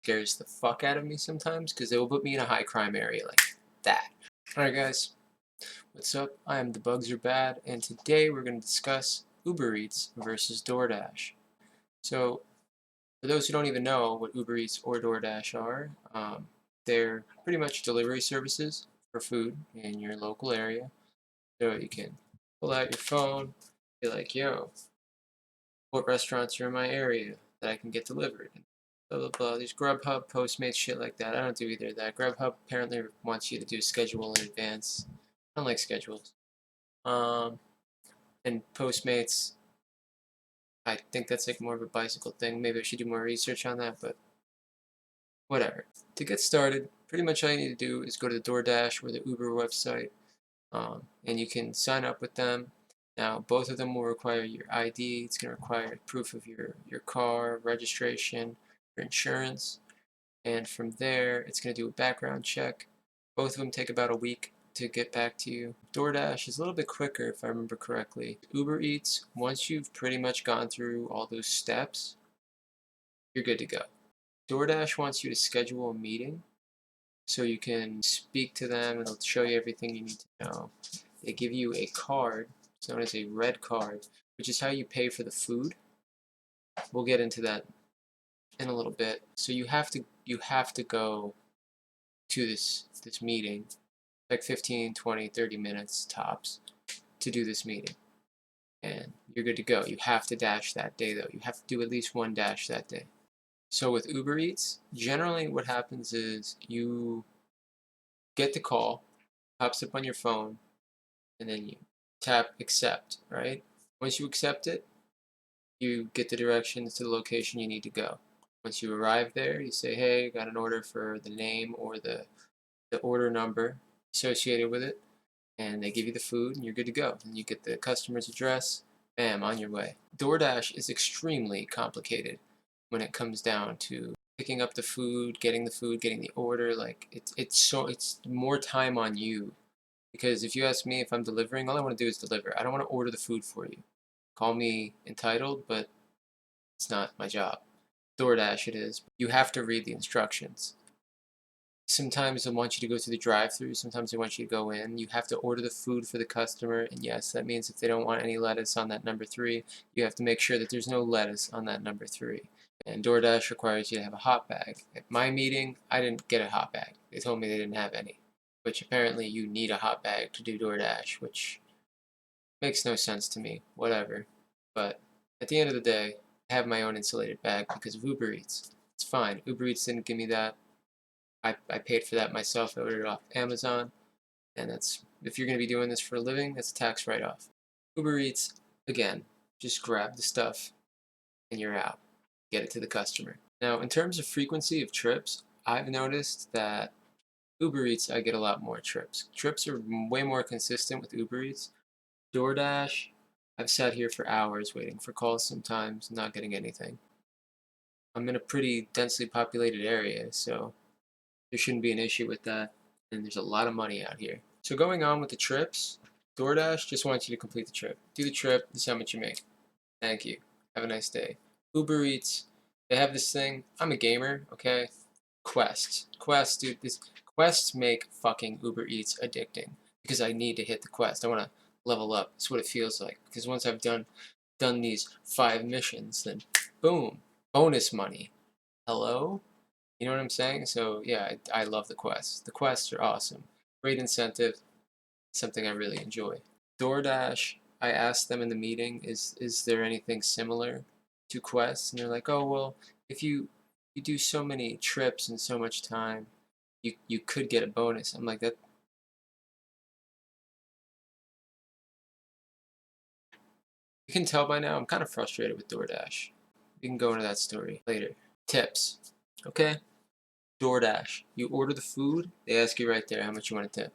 Scares the fuck out of me sometimes because they will put me in a high crime area like that. Alright guys, what's up? I am thebugsarebad, and today we're going to discuss Ubereats versus DoorDash. So, for those who don't even know what Ubereats or DoorDash are, they're pretty much delivery services for food in your local area. So you can pull out your phone, be like, yo, what restaurants are in my area that I can get delivered? Blah blah blah. These Grubhub, Postmates, shit like that. I don't do either of that. Grubhub apparently wants you to do a schedule in advance. I don't like schedules. Um, and Postmates, I think that's like more of a bicycle thing. Maybe I should do more research on that, but whatever. To get started, pretty much all you need to do is go to the DoorDash or the Uber website, and you can sign up with them. Now, both of them will require your ID. It's going to require proof of your car, registration, your insurance. And from there, it's going to do a background check. Both of them take about a week to get back to you. DoorDash is a little bit quicker, if I remember correctly. Uber Eats, once you've pretty much gone through all those steps, you're good to go. DoorDash wants you to schedule a meeting so you can speak to them and they'll show you everything you need to know. They give you a card, it's known as a red card, which is how you pay for the food. We'll get into that in a little bit. So you have to go to this meeting, like 15, 20, 30 minutes tops to do this meeting. And you're good to go. You have to dash that day though. You have to do at least one dash that day. So with Uber Eats, generally what happens is you get the call, pops up on your phone, and then you tap accept, right? Once you accept it, you get the directions to the location you need to go. Once you arrive there, you say, hey, got an order for the name or the order number associated with it, and they give you the food, and you're good to go. And you get the customer's address, bam, on your way. DoorDash is extremely complicated when it comes down to picking up the food, getting the order. Like it's more time on you. Because if you ask me if I'm delivering, all I want to do is deliver. I don't want to order the food for you. Call me entitled, but it's not my job. DoorDash it is. You have to read the instructions. Sometimes they want you to go through the drive-thru. Sometimes they want you to go in. You have to order the food for the customer. And yes, that means if they don't want any lettuce on that number 3, you have to make sure that there's no lettuce on that number 3. And DoorDash requires you to have a hot bag. At my meeting, I didn't get a hot bag. They told me they didn't have any. Which apparently you need a hot bag to do DoorDash, which makes no sense to me. Whatever. But at the end of the day, I have my own insulated bag because of Uber Eats. It's fine. Uber Eats didn't give me that. I paid for that myself. I ordered it off Amazon, and that's if you're going to be doing this for a living, that's a tax write-off. Uber Eats, again, just grab the stuff and you're out. Get it to the customer. Now, in terms of frequency of trips, I've noticed that Uber Eats, I get a lot more trips. Trips are way more consistent with Uber Eats. DoorDash, I've sat here for hours waiting for calls sometimes, not getting anything. I'm in a pretty densely populated area, so there shouldn't be an issue with that, and there's a lot of money out here. So going on with the trips, DoorDash just wants you to complete the trip. Do the trip, this is how much you make. Thank you. Have a nice day. Uber Eats, they have this thing. I'm a gamer, okay? Quests, dude, quests make fucking Uber Eats addicting because I need to hit the quest. I want to level up. That's what it feels like. Because once I've done these 5 missions, then boom, bonus money. Hello? You know what I'm saying? So yeah, I love the quests. The quests are awesome. Great incentive. Something I really enjoy. DoorDash, I asked them in the meeting, is there anything similar to quests? And they're like, oh well, if you do so many trips and so much time, you could get a bonus. I'm like that. You can tell by now I'm kind of frustrated with DoorDash. We can go into that story later. Tips, okay? DoorDash, you order the food, they ask you right there how much you want to tip.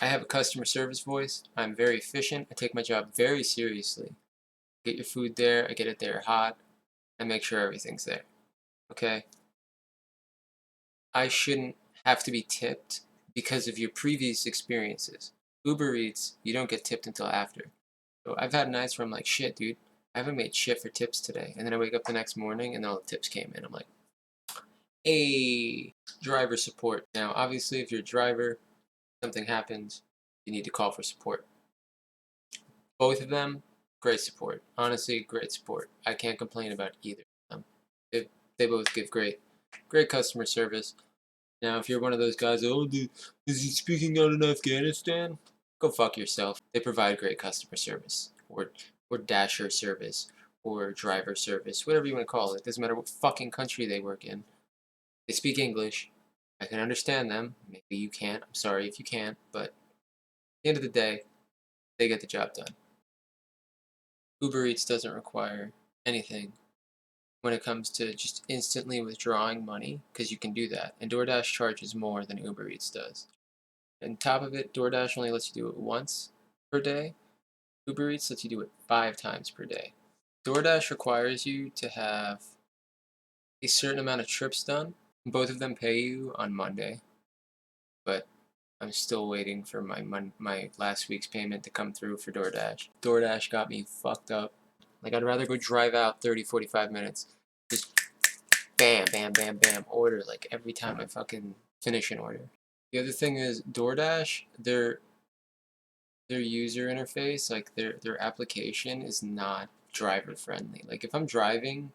I have a customer service voice. I'm very efficient. I take my job very seriously. Get your food there. I get it there hot. I make sure everything's there. Okay? I shouldn't have to be tipped because of your previous experiences. Uber Eats, you don't get tipped until after. So I've had nights where I'm like, shit, dude. I haven't made shit for tips today. And then I wake up the next morning and all the tips came in. I'm like, hey, driver support. Now, obviously, if you're a driver, something happens, you need to call for support. Both of them, great support. Honestly, great support. I can't complain about either of them. They both give great customer service. Now, if you're one of those guys, oh, is he speaking out in Afghanistan? Go fuck yourself. They provide great customer service, or dasher service, or driver service, whatever you want to call it. Doesn't matter what fucking country they work in. They speak English. I can understand them. Maybe you can't. I'm sorry if you can't. But at the end of the day, they get the job done. Ubereats doesn't require anything when it comes to just instantly withdrawing money, because you can do that. And DoorDash charges more than Ubereats does. On top of it, DoorDash only lets you do it once per day. Ubereats lets you do it 5 times per day. DoorDash requires you to have a certain amount of trips done. Both of them pay you on Monday, but I'm still waiting for my last week's payment to come through for DoorDash. DoorDash got me fucked up. Like, I'd rather go drive out 30, 45 minutes. Just bam, bam, bam, bam, order, like, every time I fucking finish an order. The other thing is, DoorDash, their user interface, like, their application is not driver friendly. Like, if I'm driving,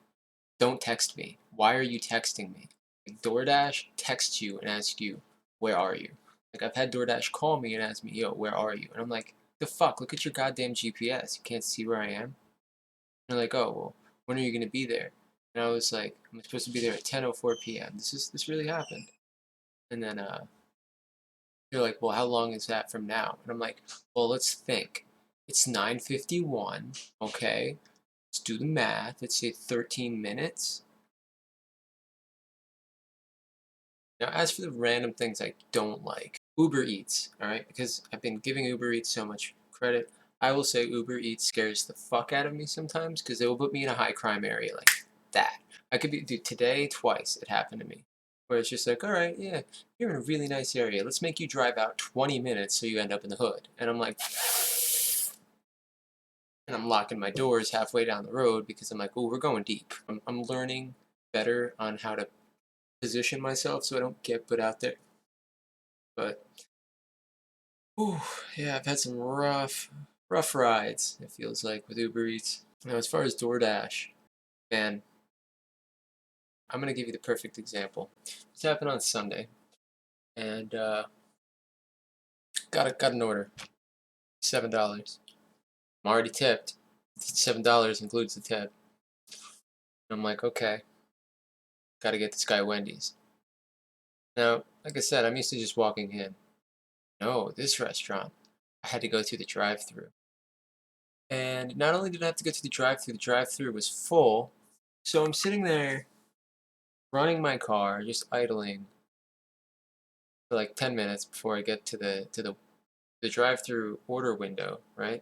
don't text me. Why are you texting me? Like, DoorDash texts you and asks you, where are you? Like, I've had DoorDash call me and ask me, yo, where are you? And I'm like, the fuck? Look at your goddamn GPS. You can't see where I am? And they're like, oh, well, when are you going to be there? And I was like, I'm supposed to be there at 10:04 p.m. This really happened. And then they're like, well, how long is that from now? And I'm like, well, let's think. It's 9:51. Okay, let's do the math. Let's say 13 minutes. Now, as for the random things I don't like, Uber Eats, all right, because I've been giving Uber Eats so much credit, I will say Uber Eats scares the fuck out of me sometimes, because they will put me in a high crime area like that. I could be, dude, today, twice it happened to me, where it's just like, all right, yeah, you're in a really nice area. Let's make you drive out 20 minutes so you end up in the hood. And I'm like, and I'm locking my doors halfway down the road because I'm like, oh, we're going deep. I'm learning better on how to position myself so I don't get put out there. But, whew, yeah, I've had some rough rides, it feels like, with Uber Eats. Now, as far as DoorDash, man, I'm going to give you the perfect example. This happened on Sunday, and got an order, $7. I'm already tipped. $7 includes the tip. And I'm like, okay, got to get this guy Wendy's. Now, like I said, I'm used to just walking in. No, this restaurant, I had to go through the drive-thru. And not only did I have to go to the drive-thru was full. So I'm sitting there running my car, just idling for like 10 minutes before I get to the drive-thru order window, right?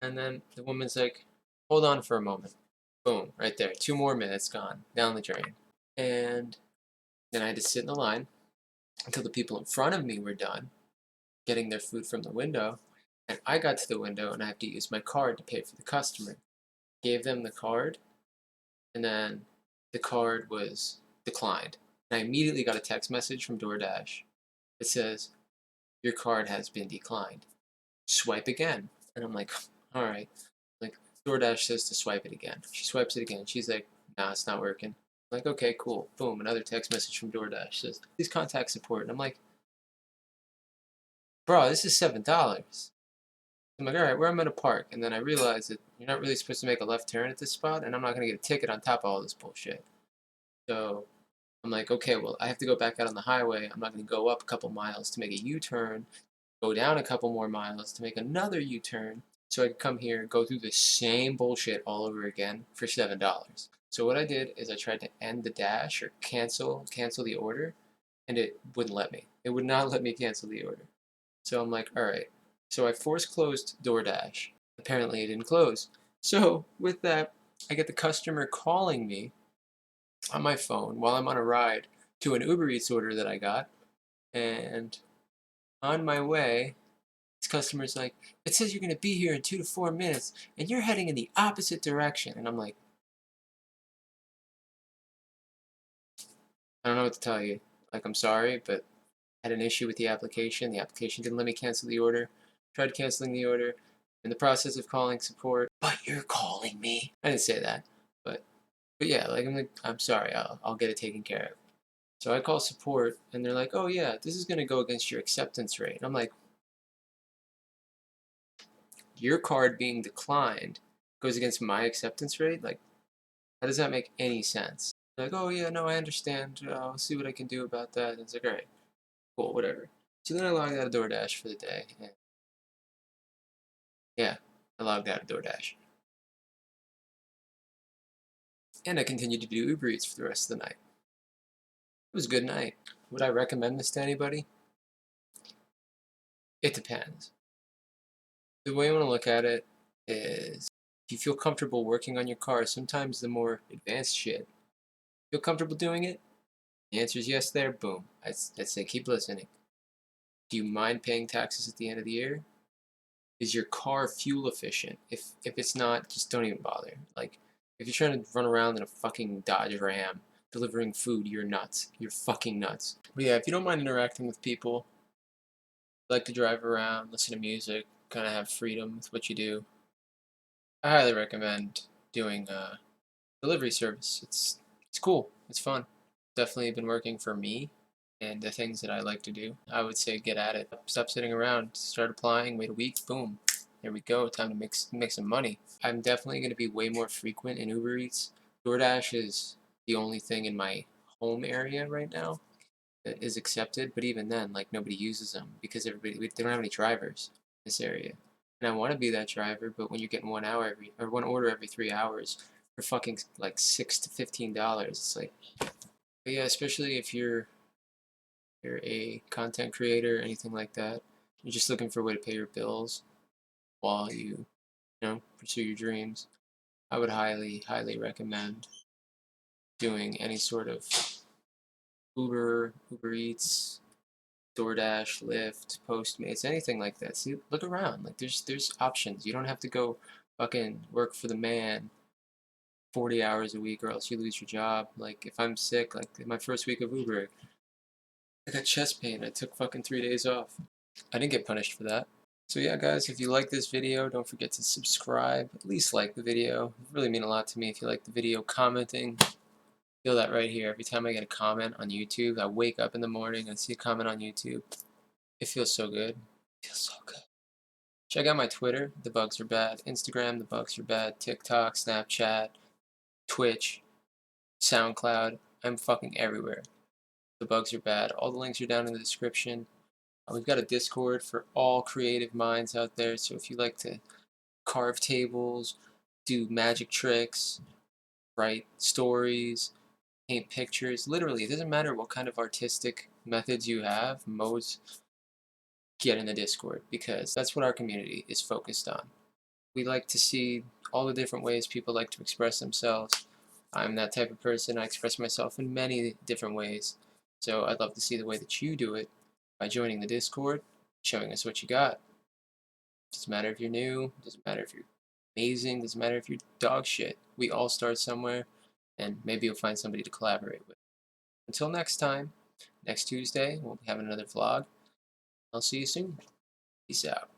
And then the woman's like, "Hold on for a moment." Boom, right there. 2 more minutes gone down the drain. And then I had to sit in the line until the people in front of me were done getting their food from the window. And I got to the window and I have to use my card to pay for the customer. Gave them the card, and then the card was declined. And I immediately got a text message from DoorDash that says, your card has been declined. Swipe again. And I'm like, all right. Like, DoorDash says to swipe it again. She swipes it again. She's like, nah, it's not working. I'm like, okay, cool. Boom, another text message from DoorDash says, please contact support. And I'm like, bro, this is $7. I'm like, all right, where am I going to park? And then I realized that you're not really supposed to make a left turn at this spot, and I'm not going to get a ticket on top of all this bullshit. So I'm like, okay, well, I have to go back out on the highway. I'm not going to go up a couple miles to make a U-turn, go down a couple more miles to make another U-turn, so I could come here and go through the same bullshit all over again for $7. So what I did is I tried to end the dash or cancel the order, and it wouldn't let me. It would not let me cancel the order. So I'm like, all right. So I force closed DoorDash. Apparently it didn't close. So with that, I get the customer calling me on my phone while I'm on a ride to an Uber Eats order that I got. And on my way This customer's like, it says you're going to be here in 2 to 4 minutes, and you're heading in the opposite direction. And I'm like, I don't know what to tell you. Like, I'm sorry, but I had an issue with the application. The application didn't let me cancel the order. Tried canceling the order. In the process of calling support, but you're calling me. I didn't say that, but yeah, like I'm sorry. I'll get it taken care of. So I call support, and they're like, oh yeah, this is gonna go against your acceptance rate. And I'm like, your card being declined goes against my acceptance rate? Like, how does that make any sense? They're like, oh yeah, no, I understand. I'll see what I can do about that. And it's like, all right, cool, whatever. So then I logged out of DoorDash for the day. And yeah, I logged out of DoorDash. And I continued to do Ubereats for the rest of the night. It was a good night. Would I recommend this to anybody? It depends. The way I want to look at it is if you feel comfortable working on your car, sometimes the more advanced shit, feel comfortable doing it? The answer is yes there, boom. I'd say keep listening. Do you mind paying taxes at the end of the year? Is your car fuel efficient? If it's not, just don't even bother. Like, if you're trying to run around in a fucking Dodge Ram delivering food, you're nuts. You're fucking nuts. But yeah, if you don't mind interacting with people, like to drive around, listen to music, kind of have freedom with what you do, I highly recommend doing delivery service. It's cool. It's fun. Definitely been working for me and the things that I like to do. I would say get at it. Stop sitting around. Start applying. Wait a week. Boom. Here we go. Time to make some money. I'm definitely going to be way more frequent in Uber Eats. DoorDash is the only thing in my home area right now that is accepted, but even then, like, nobody uses them because they don't have any drivers in this area. And I want to be that driver, but when you're getting 1 hour or one order every 3 hours for fucking like $6 to $15, it's like, but yeah, especially if you're a content creator or anything like that, you're just looking for a way to pay your bills while you pursue your dreams. I would highly recommend doing any sort of Uber Eats, DoorDash, Lyft, Postmates, anything like that. See, look around. Like, there's options. You don't have to go fucking work for the man 40 hours a week or else you lose your job. Like, if I'm sick, like my first week of Uber, I got chest pain. I took fucking 3 days off. I didn't get punished for that. So yeah, guys, if you like this video, don't forget to subscribe. At least like the video. It would really mean a lot to me if you like the video. Commenting. Feel that right here. Every time I get a comment on YouTube, I wake up in the morning and see a comment on YouTube. It feels so good. It feels so good. Check out my Twitter, thebugsarebad, Instagram, thebugsarebad, TikTok, Snapchat, Twitch, SoundCloud. I'm fucking everywhere. The Bugs Are Bad. All the links are down in the description. We've got a Discord for all creative minds out there, so if you like to carve tables, do magic tricks, write stories, paint pictures, literally, it doesn't matter what kind of artistic methods you have, modes, get in the Discord, because that's what our community is focused on. We like to see all the different ways people like to express themselves. I'm that type of person. I express myself in many different ways. So I'd love to see the way that you do it by joining the Discord, showing us what you got. Doesn't matter if you're new, doesn't matter if you're amazing, doesn't matter if you're dog shit. We all start somewhere, and maybe you'll find somebody to collaborate with. Until next time, next Tuesday, we'll be having another vlog. I'll see you soon. Peace out.